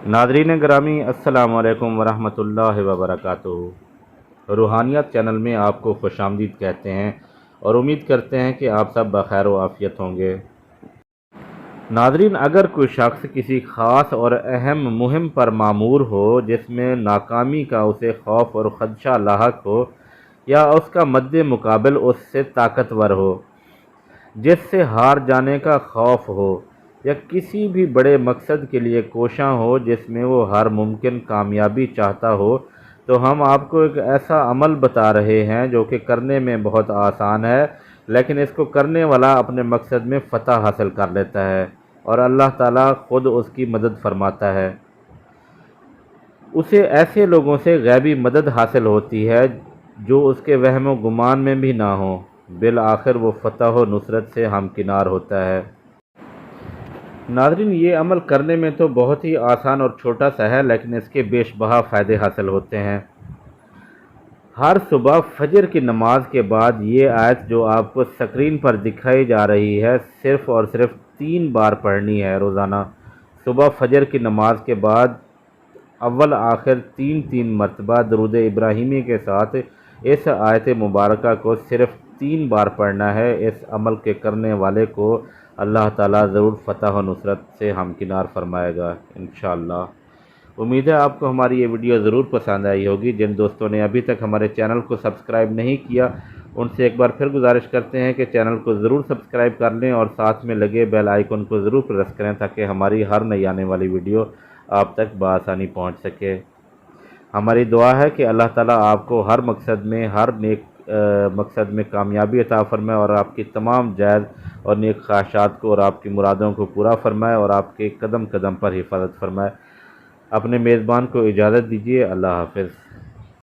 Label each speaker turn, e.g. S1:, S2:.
S1: ناظرین گرامی، السلام علیکم ورحمۃ اللہ وبرکاتہ۔ روحانیت چینل میں آپ کو خوش آمدید کہتے ہیں اور امید کرتے ہیں کہ آپ سب بخیر و عافیت ہوں گے۔ ناظرین، اگر کوئی شخص کسی خاص اور اہم مہم پر مامور ہو جس میں ناکامی کا اسے خوف اور خدشہ لاحق ہو، یا اس کا مد مقابل اس سے طاقتور ہو جس سے ہار جانے کا خوف ہو، یا کسی بھی بڑے مقصد کے لیے کوشاں ہو جس میں وہ ہر ممکن کامیابی چاہتا ہو، تو ہم آپ کو ایک ایسا عمل بتا رہے ہیں جو کہ کرنے میں بہت آسان ہے، لیکن اس کو کرنے والا اپنے مقصد میں فتح حاصل کر لیتا ہے اور اللہ تعالیٰ خود اس کی مدد فرماتا ہے۔ اسے ایسے لوگوں سے غیبی مدد حاصل ہوتی ہے جو اس کے وہم و گمان میں بھی نہ ہوں، بالآخر وہ فتح و نصرت سے ہمکنار ہوتا ہے۔ ناظرین، یہ عمل کرنے میں تو بہت ہی آسان اور چھوٹا سا ہے، لیکن اس کے بیش بہا فائدے حاصل ہوتے ہیں۔ ہر صبح فجر کی نماز کے بعد یہ آیت جو آپ کو سکرین پر دکھائی جا رہی ہے صرف اور صرف 3 بار پڑھنی ہے روزانہ۔ صبح فجر کی نماز کے بعد اول آخر 3 مرتبہ درود ابراہیمی کے ساتھ اس آیت مبارکہ کو صرف 3 بار پڑھنا ہے۔ اس عمل کے کرنے والے کو اللہ تعالیٰ ضرور فتح و نصرت سے ہمکنار فرمائے گا انشاءاللہ۔ امید ہے آپ کو ہماری یہ ویڈیو ضرور پسند آئی ہوگی۔ جن دوستوں نے ابھی تک ہمارے چینل کو سبسکرائب نہیں کیا، ان سے ایک بار پھر گزارش کرتے ہیں کہ چینل کو ضرور سبسکرائب کر لیں اور ساتھ میں لگے بیل آئیکن کو ضرور پریس کریں تاکہ ہماری ہر نئی آنے والی ویڈیو آپ تک بآسانی پہنچ سکے۔ ہماری دعا ہے کہ اللہ تعالیٰ آپ کو ہر مقصد میں، ہر نیک مقصد میں کامیابی عطا فرمائے اور آپ کی تمام جائز اور نیک خواہشات کو اور آپ کی مرادوں کو پورا فرمائے اور آپ کے قدم قدم پر حفاظت فرمائے۔ اپنے میزبان کو اجازت دیجیے۔ اللہ حافظ۔